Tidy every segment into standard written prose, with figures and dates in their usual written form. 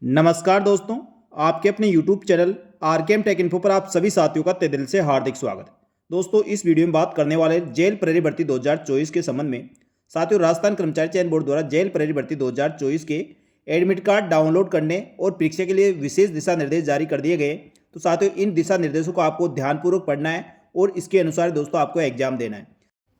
नमस्कार दोस्तों, आपके अपने YouTube channel RKM take info पर आप सभी साथियों का तहे दिल से हार्दिक स्वागत है। दोस्तों, इस वीडियो में बात करने वाले जेल प्रहरी भर्ती 2024 के संबंध में। साथियों, राजस्थान कर्मचारी चयन बोर्ड द्वारा जेल प्रहरी भर्ती 2024 के एडमिट कार्ड डाउनलोड करने और परीक्षा के लिए विशेष दिशा निर्देश जारी कर दिए गए। तो साथियों, इन दिशा निर्देशों को आपको ध्यानपूर्वक पढ़ना है और इसके अनुसार दोस्तों आपको एग्जाम देना है।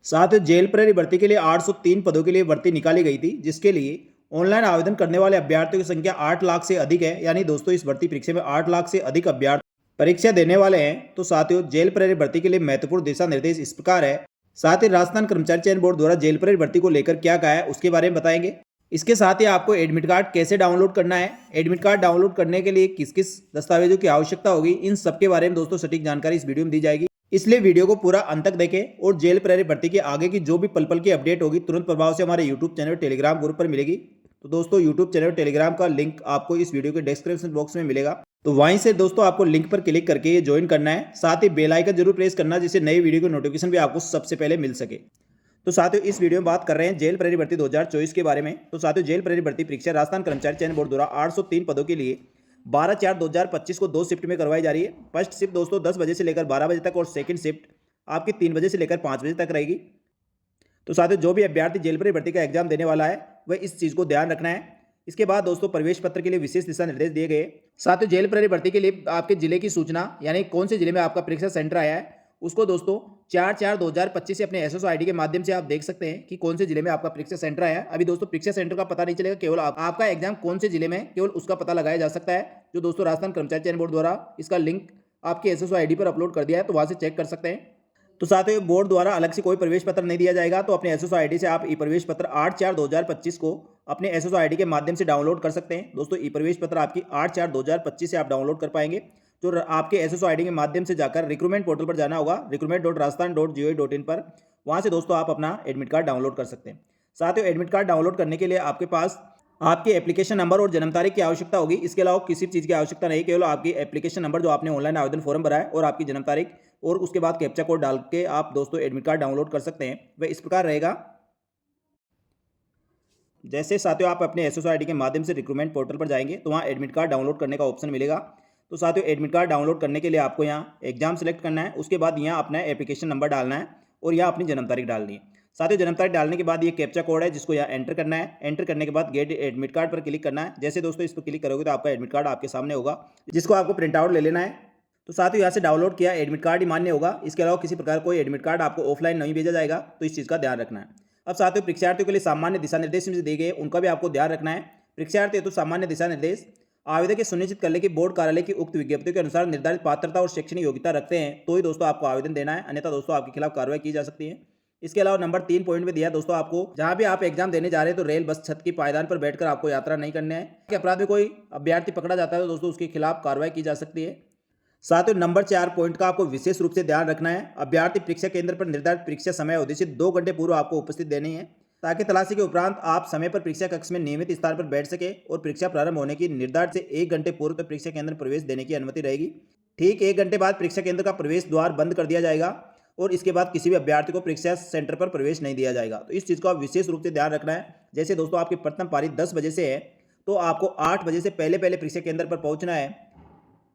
साथियों, जेल प्रहरी भर्ती के लिए 803 पदों के लिए भर्ती निकाली गई थी, जिसके लिए ऑनलाइन आवेदन करने वाले अभ्यर्थियों की संख्या 8 लाख से अधिक है। यानी दोस्तों, इस भर्ती परीक्षा में 8 लाख से अधिक अभ्यर्थी परीक्षा देने वाले हैं। तो साथियों, जेल प्रहरी भर्ती के लिए महत्वपूर्ण दिशा निर्देश इस प्रकार है। साथ ही राजस्थान कर्मचारी चयन बोर्ड द्वारा जेल प्रहरी भर्ती को लेकर क्या कहा है उसके बारे में बताएंगे। इसके साथ ही आपको एडमिट कार्ड कैसे डाउनलोड करना है, एडमिट कार्ड डाउनलोड करने के लिए किस किस दस्तावेजों की आवश्यकता होगी, इन सबके बारे में दोस्तों सटीक जानकारी इस वीडियो में दी जाएगी। इसलिए वीडियो को पूरा अंत तक देखें और जेल प्रहरी भर्ती के आगे की जो भी पल पल की अपडेट होगी तुरंत प्रभाव से हमारे यूट्यूब चैनल टेलीग्राम ग्रुप पर मिलेगी। तो दोस्तों, यूट्यूब चैनल टेलीग्राम का लिंक आपको इस वीडियो के डिस्क्रिप्शन बॉक्स में मिलेगा। तो वहीं से दोस्तों आपको लिंक पर क्लिक करके ये ज्वाइन करना है। साथ ही बेल आइकन जरूर प्रेस करना, जिससे नई वीडियो की नोटिफिकेशन भी आपको सबसे पहले मिल सके। तो साथियों, इस वीडियो में बात कर रहे हैं जेल प्रहरी भर्ती 2024 के बारे में। तो साथियों, जेल प्रहरी भर्ती परीक्षा राजस्थान कर्मचारी चयन बोर्ड द्वारा 803 पदों के लिए 12/4/2025 को 2 शिफ्ट में करवाई जा रही है। फर्स्ट शिफ्ट दोस्तों 10 बजे से लेकर 12 बजे तक और सेकंड शिफ्ट आपकी 3 बजे से लेकर 5 बजे तक रहेगी। तो साथियों, जो भी अभ्यर्थी जेल प्रहरी भर्ती का एग्जाम देने वाला है वह इस चीज़ को ध्यान रखना है। इसके बाद दोस्तों प्रवेश पत्र के लिए विशेष दिशा निर्देश दिए गए। साथियों, जेल प्रहरी भर्ती के लिए आपके जिले की सूचना, यानी कौन से जिले में आपका परीक्षा सेंटर आया है, उसको दोस्तों 4/4/2025 से अपने एसएसओ आईडी के माध्यम से आप देख सकते हैं कि कौन से जिले में आपका परीक्षा सेंटर आया है। अभी दोस्तों परीक्षा सेंटर का पता नहीं चलेगा, केवल आपका एग्जाम कौन से जिले में, केवल उसका पता लगाया जा सकता है, जो दोस्तों राजस्थान कर्मचारी चयन बोर्ड द्वारा इसका लिंक आपके एसएसओ आईडी पर अपलोड कर दिया है, तो वहां से चेक कर सकते हैं। तो साथियों, बोर्ड द्वारा अलग से कोई प्रवेश पत्र नहीं दिया जाएगा। तो अपने एसएसओ आईडी से आप ई प्रवेश पत्र 8/4/2025 को अपने एसएसओ आईडी के माध्यम से डाउनलोड कर सकते हैं। दोस्तों, ई प्रवेश पत्र आपकी 8/4/2025 से आप डाउनलोड कर पाएंगे। जो आपके एसएसओ आईडी के माध्यम से जाकर रिक्रूटमेंट पोर्टल पर जाना होगा, recruitment.rajasthan.gov.in पर, वहां से दोस्तों आप अपना एडमिट कार्ड डाउनलोड कर सकते हैं। साथियों, एडमिट कार्ड डाउनलोड करने के लिए आपके पास आपके एप्लीकेशन नंबर और जन्म तारीख की आवश्यकता होगी। इसके अलावा किसी चीज़ की आवश्यकता नहीं, केवल आपकी एप्लीकेशन नंबर जो आपने ऑनलाइन आवेदन फॉर्म भरा है और आपकी जन्म तारीख, और उसके बाद कैप्चा कोड डाल के आप दोस्तों एडमिट कार्ड डाउनलोड कर सकते हैं। वह इस प्रकार रहेगा। जैसे साथियों आप अपने एसएसओ आईडी के माध्यम से रिक्रूटमेंट पोर्टल पर जाएंगे तो वहाँ एडमिट कार्ड डाउनलोड करने का ऑप्शन मिलेगा। तो साथियों, एडमिट कार्ड डाउनलोड करने के लिए आपको यहाँ एग्जाम सेलेक्ट करना है, उसके बाद यहाँ अपना एप्लीकेशन नंबर डालना है और यहाँ अपनी जन्म तारीख डालनी है। साथियों, जन्म तारीख डालने के बाद ये कैप्चा कोड है जिसको यहाँ एंटर करना है। एंटर करने के बाद गेट एडमिट कार्ड पर क्लिक करना है। जैसे दोस्तों इस पर क्लिक करोगे तो आपका एडमिट कार्ड आपके सामने होगा, जिसको आपको प्रिंट आउट ले लेना है। तो साथियों, यहाँ से डाउनलोड किया एडमिट कार्ड ही मान्य होगा। इसके अलावा किसी प्रकार कोई एडमिट कार्ड आपको ऑफलाइन नहीं भेजा जाएगा, तो इस चीज़ का ध्यान रखना है। अब साथियों, परीक्षार्थियों के लिए सामान्य दिशा निर्देश में दिए गए उनका भी आपको ध्यान रखना है। परीक्षार्थी हेतु सामान्य दिशा निर्देश: आवेदक के सुनिश्चित कर ले कि बोर्ड कार्यालय की उक्त विज्ञप्तियों के अनुसार निर्धारित पात्रता और शैक्षणिक योग्यता रखते हैं तो ही दोस्तों आपको आवेदन देना है, अन्यथा दोस्तों आपके खिलाफ कार्रवाई की जा सकती है। इसके अलावा नंबर 3 पॉइंट में दिया दोस्तों, आपको जहां भी आप एग्जाम देने जा रहे हैं तो रेल बस छत की पायदान पर बैठकर आपको यात्रा नहीं करना है। कि अपराध में कोई अभ्यर्थी पकड़ा जाता है तो दोस्तों उसके खिलाफ कार्रवाई की जा सकती है। साथ ही नंबर 4 पॉइंट का आपको विशेष रूप से ध्यान रखना है। अभ्यर्थी परीक्षा केंद्र पर निर्धारित परीक्षा समय अवधि से 2 घंटे पूर्व आपको उपस्थित देनी है, ताकि तलाशी के उपरांत आप समय पर परीक्षा कक्ष में नियमित स्थान पर बैठ सके और परीक्षा प्रारंभ होने की निर्धारित से 1 घंटे पूर्व तक परीक्षा केंद्र में प्रवेश देने की अनुमति रहेगी। ठीक 1 घंटे बाद परीक्षा केंद्र का प्रवेश द्वार बंद कर दिया जाएगा और इसके बाद किसी भी अभ्यर्थी को परीक्षा सेंटर पर प्रवेश नहीं दिया जाएगा। तो इस चीज़ को आप विशेष रूप से ध्यान रखना है। जैसे दोस्तों आपकी प्रथम पारी 10 बजे से है तो आपको 8 बजे से पहले पहले परीक्षा केंद्र पर पहुंचना है,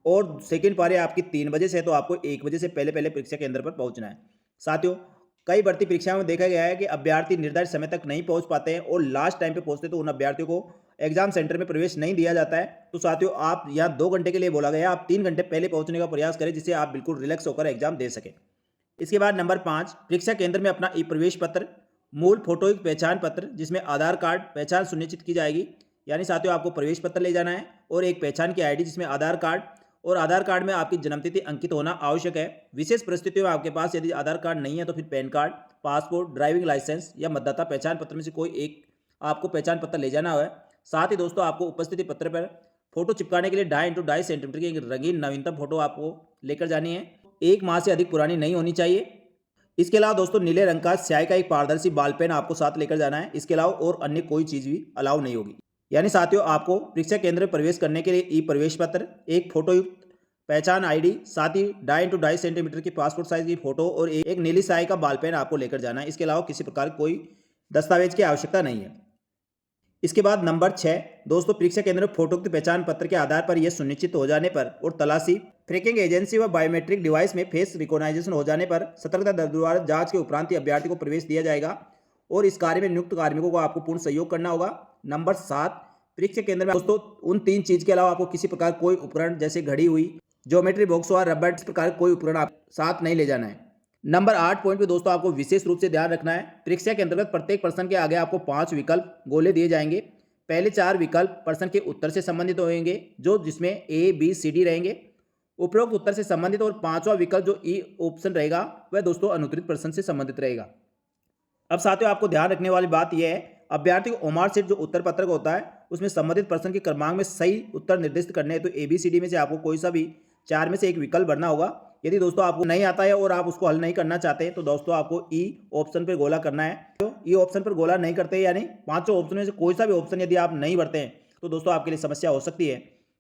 और सेकेंड पारी आपकी 3 बजे से है तो आपको 1 बजे से पहले पहले परीक्षा केंद्र पर पहुंचना है। साथियों, कई भर्ती परीक्षाओं में देखा गया है कि अभ्यर्थी निर्धारित समय तक नहीं पहुंच पाते हैं और लास्ट टाइम पे पहुंचते तो उन अभ्यर्थियों को एग्जाम सेंटर में प्रवेश नहीं दिया जाता है। तो साथियों, आप यहाँ 2 घंटे के लिए बोला गया, आप 3 घंटे पहले पहुंचने का प्रयास करें, जिससे आप बिल्कुल रिलैक्स होकर एग्जाम दे सकें। इसके बाद नंबर 5, परीक्षा केंद्र में अपना ई प्रवेश पत्र, मूल फोटोयुक्त पहचान पत्र जिसमें आधार कार्ड पहचान सुनिश्चित की जाएगी। यानी साथियों, आपको प्रवेश पत्र ले जाना है और एक पहचान की आईडी जिसमें आधार कार्ड, और आधार कार्ड में आपकी जन्मतिथि अंकित होना आवश्यक है। विशेष परिस्थितियों में आपके पास यदि आधार कार्ड नहीं है तो फिर PAN card, passport, driving licence या मतदाता पहचान पत्र में से कोई एक आपको पहचान पत्र ले जाना है। साथ ही दोस्तों आपको उपस्थिति पत्र पर फोटो चिपकाने के लिए 2.5x2 सेंटीमीटर की एक रंगीन नवीनतम फोटो आपको लेकर जानी है। 1 माह से अधिक पुरानी नहीं होनी चाहिए। इसके अलावा दोस्तों नीले रंग का स्याही का एक पारदर्शी बाल पेन आपको साथ लेकर जाना है। इसके अलावा और अन्य कोई चीज़ भी अलाउ नहीं होगी। यानी साथियों, आपको परीक्षा केंद्र में प्रवेश करने के लिए ई प्रवेश पत्र, एक फोटोयुक्त पहचान आईडी, साथ ही 2.5x2 सेंटीमीटर की पासपोर्ट साइज की फोटो और एक नीली स्याही का बाल पेन आपको लेकर जाना है। इसके अलावा किसी प्रकार कोई दस्तावेज की आवश्यकता नहीं है। इसके बाद नंबर 6 दोस्तों, परीक्षा केंद्र में फोटोयुक्त पहचान पत्र के आधार पर यह सुनिश्चित हो जाने पर और तलाशी ट्रैकिंग एजेंसी व बायोमेट्रिक डिवाइस में फेस रिकॉग्नाइजेशन हो जाने पर सतर्कता द्वारा जांच के उपरांत ही अभ्यर्थी को प्रवेश दिया जाएगा और इस कार्य में नियुक्त कार्मिकों को आपको पूर्ण सहयोग करना होगा। नंबर 7, परीक्षा केंद्र में दोस्तों उन 3 चीज के अलावा आपको किसी प्रकार कोई उपकरण जैसे घड़ी हुई, ज्योमेट्री बॉक्स और रबर, इस प्रकार कोई उपकरण आप साथ नहीं ले जाना है। नंबर 8 पॉइंट पे दोस्तों आपको विशेष रूप से ध्यान रखना है, परीक्षा के अंतर्गत प्रत्येक प्रश्न के आगे आपको 5 विकल्प गोले दिए जाएंगे। पहले 4 विकल्प प्रश्न के उत्तर से संबंधित होंगे, जो जिसमें ए बी सी डी रहेंगे। उपरोक्त उत्तर से संबंधित और 5वां विकल्प जो ई ऑप्शन रहेगा वह दोस्तों अनुत्तरित प्रश्न से संबंधित रहेगा। अब साथियों आपको ध्यान रखने वाली बात यह है, अभ्यर्थी को ओमार शीट जो उत्तर पत्रक होता है उसमें संबंधित प्रश्न के क्रमांक में सही उत्तर निर्दिष्ट करने हैं, तो एबीसीडी में से आपको कोई सा भी 4 में से एक विकल्प भरना होगा। यदि दोस्तों आपको नहीं आता है और आप उसको हल नहीं करना चाहते तो दोस्तों आपको ई ऑप्शन पर गोला करना है। तो ई ऑप्शन पर गोला नहीं करते यानी 5 ऑप्शन में से कोई सा भी ऑप्शन यदि आप नहीं भरते हैं तो दोस्तों आपके लिए समस्या हो सकती है।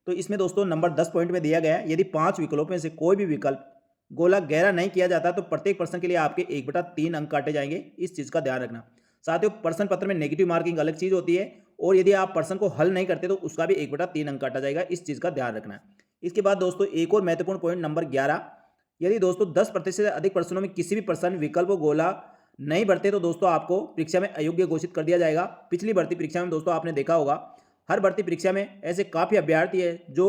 तो इसमें दोस्तों नंबर 10 पॉइंट में दिया गया है, यदि 5 विकल्पों में से कोई भी विकल्प गोला गहरा नहीं किया जाता तो प्रत्येक प्रश्न के लिए आपके 1/3 अंक काटे जाएंगे। इस चीज़ का ध्यान रखना। साथियों प्रश्न पत्र में नेगेटिव मार्किंग अलग चीज़ होती है और यदि आप प्रश्न को हल नहीं करते तो उसका भी 1/3 अंक काटा जाएगा। इस चीज़ का ध्यान रखना। इसके बाद दोस्तों एक और महत्वपूर्ण पॉइंट नंबर 11, यदि दोस्तों 10% से अधिक प्रश्नों में किसी भी प्रश्न विकल्प गोला नहीं भरते तो दोस्तों आपको परीक्षा में अयोग्य घोषित कर दिया जाएगा। पिछली भर्ती परीक्षा में दोस्तों आपने देखा होगा, हर भर्ती परीक्षा में ऐसे काफ़ी अभ्यर्थी है जो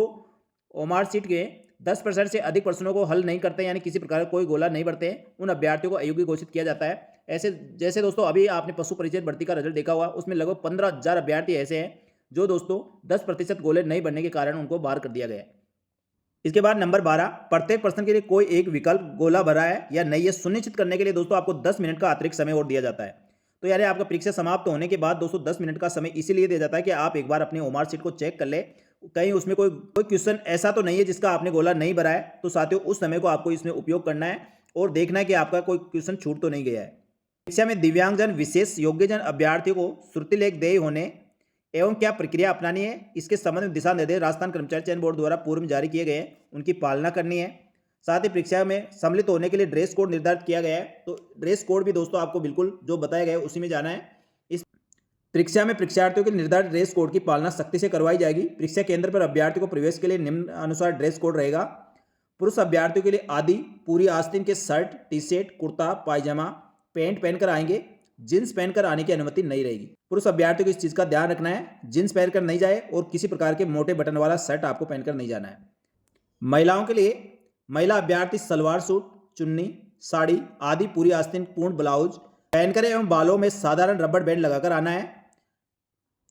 ओमार शीट के 10% से अधिक प्रश्नों को हल नहीं करते, यानी किसी प्रकार का कोई गोला नहीं भरते हैं, उन अभ्यर्थियों को अयोग्य घोषित किया जाता है। ऐसे जैसे दोस्तों अभी आपने पशु परिचय भर्ती का रिजल्ट देखा हुआ, उसमें लगभग 15,000 अभ्यर्थी ऐसे हैं जो दोस्तों 10% गोले नहीं भरने के कारण उनको बाहर कर दिया गया है। इसके बाद नंबर 12, प्रत्येक प्रश्न के लिए कोई एक विकल्प गोला भरा है या नहीं, ये सुनिश्चित करने के लिए दोस्तों आपको 10 मिनट का अतिरिक्त समय और दिया जाता है। तो यानी आपका परीक्षा समाप्त होने के बाद दोस्तों 10 मिनट का समय इसीलिए दिया जाता है कि आप एक बार अपने ओमार शीट को चेक कर ले, कहीं उसमें कोई क्वेश्चन ऐसा तो नहीं है जिसका आपने गोला नहीं भरा है। तो साथियों उस समय को आपको इसमें उपयोग करना है और देखना है कि आपका कोई क्वेश्चन छूट तो नहीं गया है। परीक्षा में दिव्यांगजन विशेष योग्यजन अभ्यर्थियों को श्रुतिलेख देय होने एवं क्या प्रक्रिया अपनानी है, इसके संबंध में दिशा निर्देश राजस्थान कर्मचारी चयन बोर्ड द्वारा पूर्व में जारी किए गए हैं, उनकी पालना करनी है। साथ ही परीक्षा में सम्मिलित होने के लिए ड्रेस कोड निर्धारित किया गया है, तो ड्रेस कोड भी दोस्तों आपको बिल्कुल जो बताया गया है उसी में जाना है। इस परीक्षा में परीक्षार्थियों के निर्धारित ड्रेस कोड की पालना सख्ती से करवाई जाएगी। परीक्षा केंद्र पर अभ्यर्थी को प्रवेश के लिए निम्न अनुसार ड्रेस कोड रहेगा। पुरुष अभ्यर्थियों के लिए आदि पूरी आस्तीन के शर्ट, टी शर्ट, कुर्ता, पायजामा, पैंट पहनकर आएंगे, जींस पहनकर आने की अनुमति नहीं रहेगी। पुरुष अभ्यर्थियों को इस चीज़ का ध्यान रखना है, जींस पहनकर नहीं जाए और किसी प्रकार के मोटे बटन वाला शर्ट आपको पहनकर नहीं जाना है। महिलाओं के लिए महिला अभ्यर्थी सलवार सूट, चुन्नी, साड़ी आदि पूरी आस्तीन पूर्ण ब्लाउज पहनकर एवं बालों में साधारण रबड़ बैंड लगाकर आना है।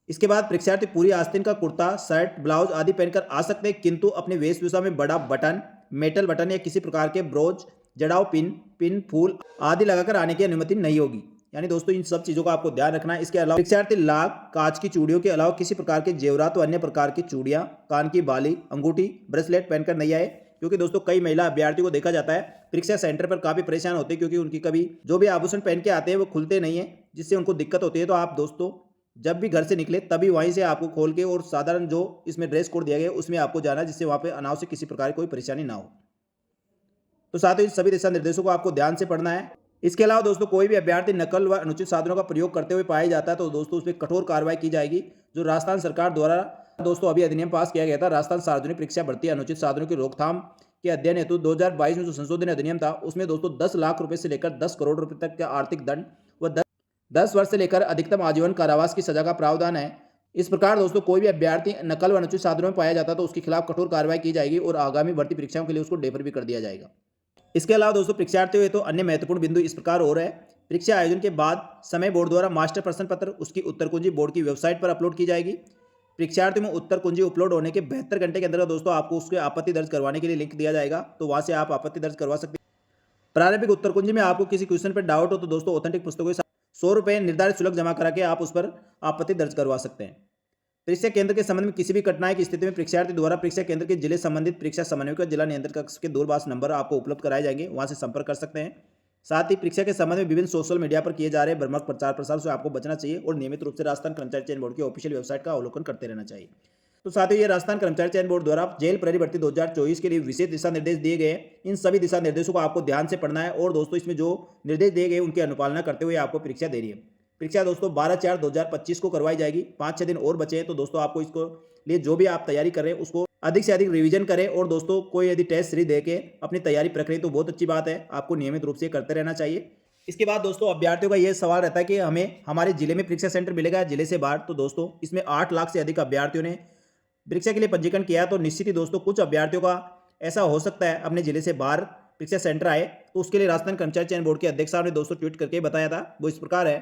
इसके बाद परीक्षार्थी पूरी आस्तीन का कुर्ता, शर्ट, ब्लाउज आदि पहनकर आ सकते हैं, किंतु अपने वेशभूषा में बड़ा बटन, मेटल बटन या किसी प्रकार के ब्रोच, जड़ाऊ पिन, फूल आदि लगाकर आने की अनुमति नहीं होगी। यानी दोस्तों इन सब चीज़ों का आपको ध्यान रखना है। इसके अलावा परीक्षार्थी लाख, कांच की चूड़ियों के अलावा किसी प्रकार के जेवरात व अन्य प्रकार की चूड़ियां, कान की बाली, अंगूठी, ब्रेसलेट पहनकर नहीं आए, क्योंकि दोस्तों कई महिला अभ्यर्थियों को देखा जाता है परीक्षा सेंटर पर काफ़ी परेशान होते हैं, क्योंकि उनकी कभी जो भी आभूषण पहन के आते हैं वो खुलते नहीं है, जिससे उनको दिक्कत होती है। तो आप दोस्तों जब भी घर से निकले तभी वहीं से आपको खोल के और साधारण जो इसमें ड्रेस कोड दिया गया है उसमें आपको जाना है, जिससे वहाँ पर अनावश्यक किसी प्रकार की कोई परेशानी ना हो। तो साथ ही सभी दिशा निर्देशों को आपको ध्यान से पढ़ना है। इसके अलावा दोस्तों कोई भी अभ्यर्थी नकल व अनुचित साधनों का प्रयोग करते हुए पाया जाता है तो दोस्तों उस पर कठोर कार्रवाई की जाएगी। जो राजस्थान सरकार द्वारा दोस्तों अभी अधिनियम पास किया गया था, राजस्थान सार्वजनिक परीक्षा भर्ती अनुचित साधनों की रोकथाम के अध्ययन हेतु 2022 में जो संशोधन अधिनियम था उसमें दोस्तों 10 लाख रुपए से लेकर 10 करोड़ रुपए तक का आर्थिक दंड व 10 वर्ष से लेकर अधिकतम आजीवन कारावास की सजा का प्रावधान है। इस प्रकार दोस्तों कोई भी अभ्यर्थी नकल व अनुचित साधनों में पाया जाता है तो उसके खिलाफ कठोर कार्रवाई की जाएगी और आगामी भर्ती परीक्षाओं के लिए उसको डेफर भी कर दिया जाएगा। इसके अलावा दोस्तों परीक्षार्थियों तो अन्य महत्वपूर्ण बिंदु इस प्रकार हो रहे हैं। परीक्षा आयोजन के बाद समय बोर्ड द्वारा मास्टर प्रश्न पत्र उसकी उत्तर कुंजी बोर्ड की वेबसाइट पर अपलोड की जाएगी। परीक्षार्थियों में उत्तर कुंजी अपलोड होने के 72 घंटे के अंदर दोस्तों आपको उसके आपत्ति दर्ज करवाने के लिए लिंक दिया जाएगा, तो वहां से आप आपत्ति दर्ज करवा सकते हैं। प्रारंभिक उत्तर कुंजी में आपको किसी क्वेश्चन पर डाउट हो तो दोस्तों ऑथेंटिक पुस्तकों के साथ 100 रुपये निर्धारित शुल्क जमा करा के आप उस पर आपत्ति दर्ज करवा सकते हैं। परीक्षा केंद्र के संबंध में किसी भी कठिनाई की स्थिति में परीक्षार्थी द्वारा परीक्षा केंद्र के जिले संबंधित परीक्षा समन्वयक जिला नियंत्रण कक्ष के दूरभाष नंबर आपको उपलब्ध कराए जाएंगे, वहां से संपर्क कर सकते हैं। साथ ही परीक्षा के संबंध में विभिन्न सोशल मीडिया पर किए जा रहे भ्रामक प्रचार प्रसार से आपको बचना चाहिए और नियमित रूप से राजस्थान कर्मचारी चयन बोर्ड की ऑफिशियल वेबसाइट का अवलोकन करते रहना चाहिए। तो साथ ही ये राजस्थान कर्मचारी चयन बोर्ड द्वारा जेल प्रहरी भर्ती 2024 के लिए विशेष दिशा निर्देश दिए गए हैं। इन सभी दिशा निर्देशों को आपको ध्यान से पढ़ना है और दोस्तों इसमें जो निर्देश दिए गए उनकी अनुपालना करते हुए आपको परीक्षा देनी है। परीक्षा दोस्तों 12/4/2025 को करवाई जाएगी। 5-6 दिन और बचे हैं, तो दोस्तों आपको इसको लिए जो भी आप तैयारी कर रहे हैं उसको अधिक से अधिक रिवीजन करें। और दोस्तों कोई यदि टेस्ट सीरीज दे के अपनी तैयारी प्रक्रिया तो बहुत अच्छी बात है, आपको नियमित रूप से करते रहना चाहिए। इसके बाद दोस्तों अभ्यर्थियों का ये सवाल रहता है कि हमें हमारे जिले में परीक्षा सेंटर मिलेगा जिले से बाहर। तो दोस्तों इसमें 8 लाख से अधिक अभ्यर्थियों ने परीक्षा के लिए पंजीकरण किया, तो निश्चित ही दोस्तों कुछ अभ्यर्थियों का ऐसा हो सकता है अपने जिले से बाहर परीक्षा सेंटर आए। तो उसके लिए राजस्थान कर्मचारी चयन बोर्ड के अध्यक्ष साहब ने दोस्तों ट्वीट करके बताया था, वो इस प्रकार है।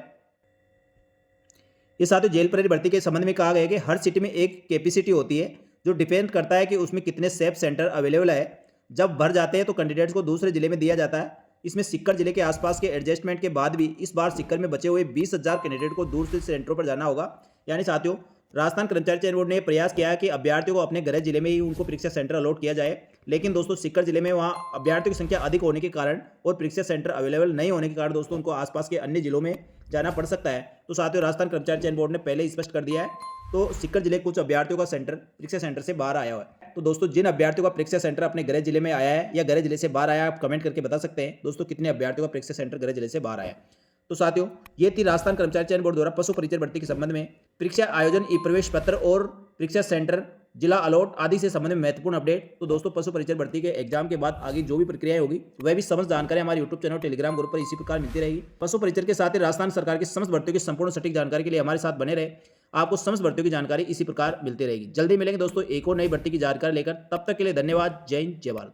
ये साथियों जेल प्रहरी भर्ती के संबंध में कहा गया है कि हर सिटी में एक कैपेसिटी होती है जो डिपेंड करता है कि उसमें कितने सेफ सेंटर अवेलेबल है। जब भर जाते हैं तो कैंडिडेट्स को दूसरे जिले में दिया जाता है। इसमें सिक्कर जिले के आसपास के एडजस्टमेंट के बाद भी इस बार सिक्कर में बचे हुए 20,000 कैंडिडेट को दूसरे सेंटरों पर जाना होगा। यानी साथियों राजस्थान कर्मचारी चयन बोर्ड ने प्रयास किया है कि अभ्यर्थियों को अपने गृह जिले में ही उनको परीक्षा सेंटर अलॉट किया जाए। लेकिन दोस्तों सिक्कर जिले में वहाँ अभ्यर्थियों की संख्या अधिक होने के कारण और परीक्षा सेंटर अवेलेबल नहीं होने के कारण दोस्तों उनको आसपास के अन्य जिलों में जाना पड़ सकता है। तो साथियों राजस्थान कर्मचारी चयन बोर्ड ने पहले ही स्पष्ट कर दिया है। तो सिक्कर जिले कुछ अभ्यर्थियों का सेंटर परीक्षा सेंटर से बाहर आया हुआ है। तो दोस्तों जिन अभ्यर्थियों का परीक्षा सेंटर अपने गृह जिले में आया है या गृह जिले से बाहर आया है, आप कमेंट करके बता सकते हैं दोस्तों कितने अभ्यर्थियों का परीक्षा सेंटर गृह जिले से बाहर आया है। तो साथियों ये थी राजस्थान कर्मचारी चयन बोर्ड द्वारा पशु परिचय भर्ती के संबंध में परीक्षा आयोजन, ई प्रवेश पत्र और परीक्षा सेंटर, जिला अलॉट आदि से संबंधित महत्वपूर्ण अपडेट। तो दोस्तों पशु परिचय भर्ती के एग्जाम के बाद आगे जो भी प्रक्रिया होगी वह भी समस्त जानकारी हमारे यूट्यूब चैनल टेलीग्राम ग्रुप पर इसी प्रकार मिलती रहेगी। पशु परिचय के साथ ही राजस्थान सरकार की समस्त भर्तियों की संपूर्ण सटीक जानकारी के लिए हमारे साथ बने रहे। आपको समस्त भर्तियों की जानकारी इसी प्रकार मिलती रहेगी। जल्दी मिलेंगे दोस्तों एक और नई भर्ती की जानकारी लेकर, तब तक के लिए धन्यवाद। जय हिंद, जय भारत।